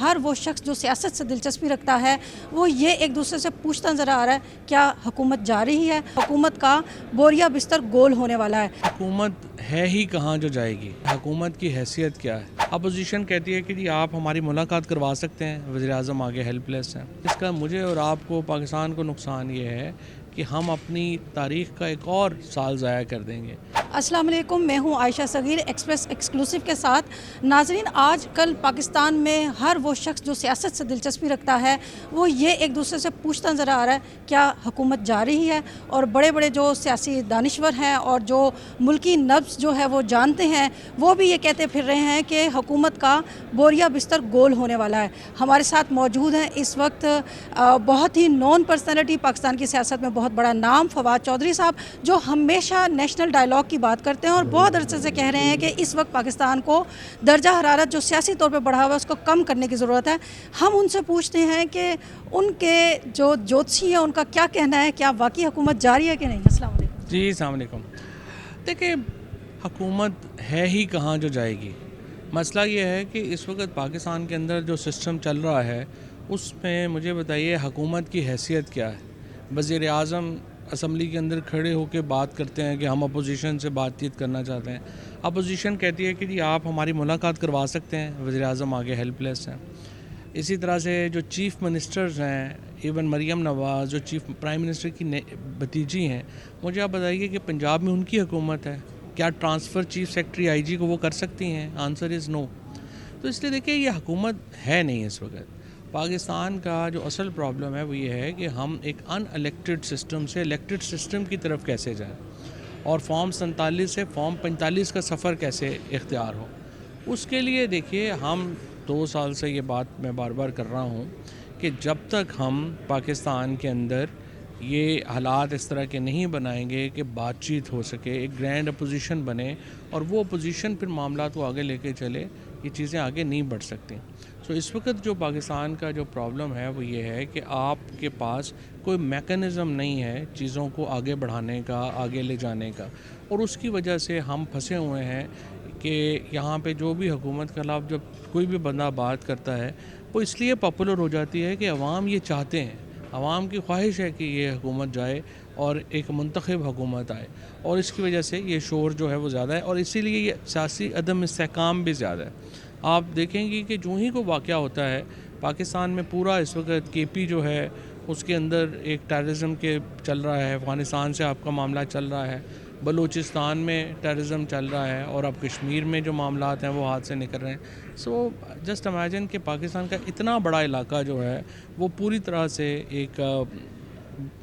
ہر وہ شخص جو سیاست سے دلچسپی رکھتا ہے وہ یہ ایک دوسرے سے پوچھتا نظر آ رہا ہے کیا حکومت جا رہی ہے، حکومت کا بوریا بستر گول ہونے والا ہے۔ حکومت ہے ہی کہاں جو جائے گی، حکومت کی حیثیت کیا ہے؟ اپوزیشن کہتی ہے کہ جی آپ ہماری ملاقات کروا سکتے ہیں، وزیر اعظم آگے ہیلپ لیس ہیں۔ اس کا مجھے اور آپ کو، پاکستان کو نقصان یہ ہے کہ ہم اپنی تاریخ کا ایک اور سال ضائع کر دیں گے۔ السلام علیکم، میں ہوں عائشہ صغیر، ایکسپریس ایکسکلوسیو کے ساتھ۔ ناظرین، آج کل پاکستان میں ہر وہ شخص جو سیاست سے دلچسپی رکھتا ہے وہ یہ ایک دوسرے سے پوچھتا نظر آ رہا ہے کیا حکومت جا رہی ہے، اور بڑے بڑے جو سیاسی دانشور ہیں اور جو ملکی نبض جو ہے وہ جانتے ہیں وہ بھی یہ کہتے پھر رہے ہیں کہ حکومت کا بوریا بستر گول ہونے والا ہے۔ ہمارے ساتھ موجود ہیں اس وقت بہت ہی نون پرسنالٹی، پاکستان کی سیاست میں بہت بڑا نام، فواد چودھری صاحب، جو ہمیشہ نیشنل ڈائلاگ کی بات کرتے ہیں اور بہت عرصے سے کہہ رہے ہیں کہ اس وقت پاکستان کو درجہ حرارت جو سیاسی طور پہ بڑھا ہوا ہے اس کو کم کرنے کی ضرورت ہے۔ ہم ان سے پوچھتے ہیں کہ ان کے جو جوتشی ہیں ان کا کیا کہنا ہے، کیا واقعی حکومت جاری ہے کہ نہیں؟ السلام علیکم۔ جی السلام علیکم۔ دیکھیں، حکومت ہے ہی کہاں جو جائے گی۔ مسئلہ یہ ہے کہ اس وقت پاکستان کے اندر جو سسٹم چل رہا ہے اس میں مجھے بتائیے حکومت کی حیثیت کیا ہے؟ وزیر اعظم اسمبلی کے اندر کھڑے ہو کے بات کرتے ہیں کہ ہم اپوزیشن سے بات چیت کرنا چاہتے ہیں۔ اپوزیشن کہتی ہے کہ جی آپ ہماری ملاقات کروا سکتے ہیں، وزیر اعظم آگے ہیلپ لیس ہیں۔ اسی طرح سے جو چیف منسٹرز ہیں، ایون مریم نواز جو چیف پرائم منسٹر کی بھتیجی ہیں، مجھے آپ بتائیے کہ پنجاب میں ان کی حکومت ہے، کیا ٹرانسفر چیف سیکرٹری آئی جی کو وہ کر سکتی ہیں؟ آنسر از نو۔ تو اس لیے دیکھیں یہ حکومت ہے نہیں اس وقت۔ پاکستان کا جو اصل پرابلم ہے وہ یہ ہے کہ ہم ایک ان الیکٹڈ سسٹم سے الیکٹڈ سسٹم کی طرف کیسے جائیں، اور فارم 47 سے فارم 45 کا سفر کیسے اختیار ہو۔ اس کے لیے دیکھیے ہم 2 سال سے یہ بات میں بار بار کر رہا ہوں کہ جب تک ہم پاکستان کے اندر یہ حالات اس طرح کے نہیں بنائیں گے کہ بات چیت ہو سکے، ایک گرینڈ اپوزیشن بنے اور وہ اپوزیشن پھر معاملات کو آگے لے کے چلے، یہ چیزیں آگے نہیں بڑھ سکتی۔ تو اس وقت جو پاکستان کا جو پرابلم ہے وہ یہ ہے کہ آپ کے پاس کوئی میکانزم نہیں ہے چیزوں کو آگے بڑھانے کا، آگے لے جانے کا، اور اس کی وجہ سے ہم پھنسے ہوئے ہیں کہ یہاں پہ جو بھی حکومت کے خلاف جب کوئی بھی بندہ بات کرتا ہے وہ اس لیے پاپولر ہو جاتی ہے کہ عوام یہ چاہتے ہیں، عوام کی خواہش ہے کہ یہ حکومت جائے اور ایک منتخب حکومت آئے، اور اس کی وجہ سے یہ شور جو ہے وہ زیادہ ہے، اور اسی لیے یہ سیاسی عدم استحکام بھی زیادہ ہے۔ آپ دیکھیں گی کہ جو ہی کو واقعہ ہوتا ہے پاکستان میں، پورا اس وقت کے پی جو ہے اس کے اندر ایک ٹیررزم کے چل رہا ہے، افغانستان سے آپ کا معاملہ چل رہا ہے، بلوچستان میں ٹیررزم چل رہا ہے، اور اب کشمیر میں جو معاملات ہیں وہ ہاتھ سے نکل رہے ہیں۔ سو جسٹ امیجن کہ پاکستان کا اتنا بڑا علاقہ جو ہے وہ پوری طرح سے ایک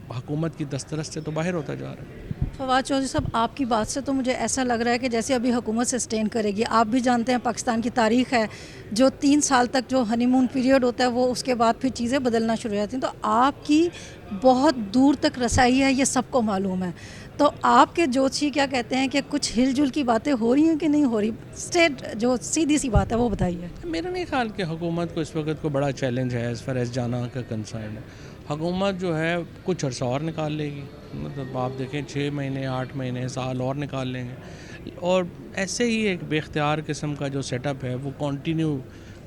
حکومت کی دسترس سے تو باہر ہوتا جا رہا ہے۔ فواد چودھری صاحب، آپ کی بات سے تو مجھے ایسا لگ رہا ہے کہ جیسے ابھی حکومت سسٹین کرے گی۔ آپ بھی جانتے ہیں پاکستان کی تاریخ ہے، جو 3 سال تک جو ہنی مون پیریڈ ہوتا ہے وہ اس کے بعد پھر چیزیں بدلنا شروع ہو جاتی ہیں، تو آپ کی بہت دور تک رسائی ہے، یہ سب کو معلوم ہے۔ تو آپ کے جوتشی کیا کہتے ہیں کہ کچھ ہل جل کی باتیں ہو رہی ہیں کہ نہیں ہو رہی؟ اسٹیٹ جو سیدھی سی بات ہے وہ بتائیے۔ میرا نہیں خیال کہ حکومت کو اس وقت کو بڑا چیلنج ہے ایز فار ایز جانا کا کنسرن ہے۔ حکومت جو ہے کچھ عرصہ اور نکال لے گی، مطلب آپ دیکھیں 6 مہینے، 8 مہینے، سال اور نکال لیں گے، اور ایسے ہی ایک بے اختیار قسم کا جو سیٹ اپ ہے وہ کنٹینیو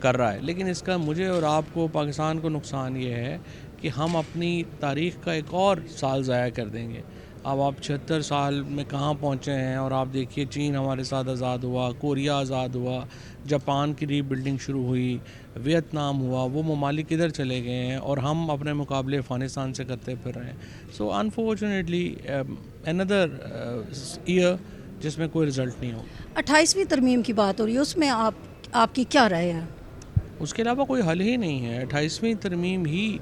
کر رہا ہے۔ لیکن اس کا مجھے اور آپ کو، پاکستان کو نقصان یہ ہے کہ ہم اپنی تاریخ کا ایک اور سال ضائع کر دیں گے۔ اب آپ 76 سال میں کہاں پہنچے ہیں، اور آپ دیکھیے چین ہمارے ساتھ آزاد ہوا، کوریا آزاد ہوا، جاپان کی ری بلڈنگ شروع ہوئی، ویتنام ہوا، وہ ممالک کدھر چلے گئے ہیں، اور ہم اپنے مقابلے افغانستان سے کرتے پھر رہے ہیں۔ سو انفارچونیٹلی another ایئر جس میں کوئی رزلٹ نہیں ہو۔ 28ویں ترمیم کی بات ہو رہی ہے، اس میں آپ کی کیا رائے ہے؟ اس کے علاوہ کوئی حل ہی نہیں ہے۔ 28ویں ترمیم ہی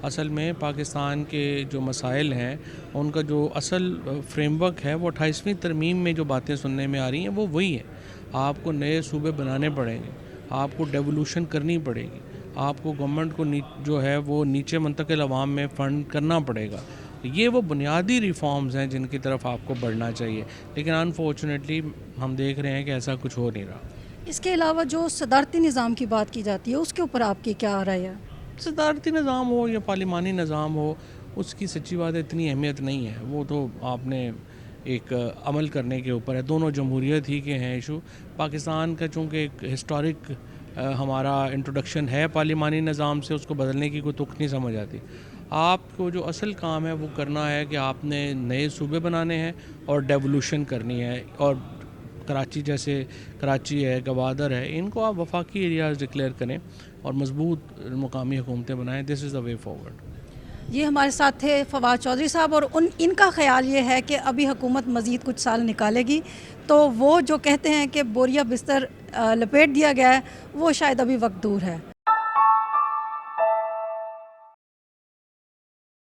اصل میں پاکستان کے جو مسائل ہیں ان کا جو اصل فریم ورک ہے وہ 28ویں ترمیم میں جو باتیں سننے میں آ رہی ہیں وہ وہی ہیں۔ آپ کو نئے صوبے بنانے پڑیں گے، آپ کو ڈیولوشن کرنی پڑے گی، آپ کو گورنمنٹ کو جو ہے وہ نیچے منتقل عوام میں فنڈ کرنا پڑے گا۔ یہ وہ بنیادی ریفارمز ہیں جن کی طرف آپ کو بڑھنا چاہیے، لیکن انفارچونیٹلی ہم دیکھ رہے ہیں کہ ایسا کچھ ہو نہیں رہا۔ اس کے علاوہ جو صدارتی نظام کی بات کی جاتی ہے اس کے اوپر آپ کی کیا رائے ہے؟ صدارتی نظام ہو یا پارلیمانی نظام ہو، اس کی سچی بات اتنی اہمیت نہیں ہے، وہ تو آپ نے ایک عمل کرنے کے اوپر ہے۔ دونوں جمہوریت ہی کے ہیں ایشو۔ پاکستان کا چونکہ ایک ہسٹورک ہمارا انٹروڈکشن ہے پارلیمانی نظام سے، اس کو بدلنے کی کوئی تک نہیں سمجھ آتی. آپ کو جو اصل کام ہے وہ کرنا ہے کہ آپ نے نئے صوبے بنانے ہیں اور ڈیولوشن کرنی ہے. اور کراچی جیسے کراچی ہے، گوادر ہے، ان کو آپ وفاقی ایریاز ڈکلیئر کریں اور مضبوط مقامی حکومتیں بنائیں. دس از دا وے فارورڈ. یہ ہمارے ساتھ تھے فواد چودھری صاحب، اور ان کا خیال یہ ہے کہ ابھی حکومت مزید کچھ سال نکالے گی، تو وہ جو کہتے ہیں کہ بوریا بستر لپیٹ دیا گیا ہے، وہ شاید ابھی وقت دور ہے.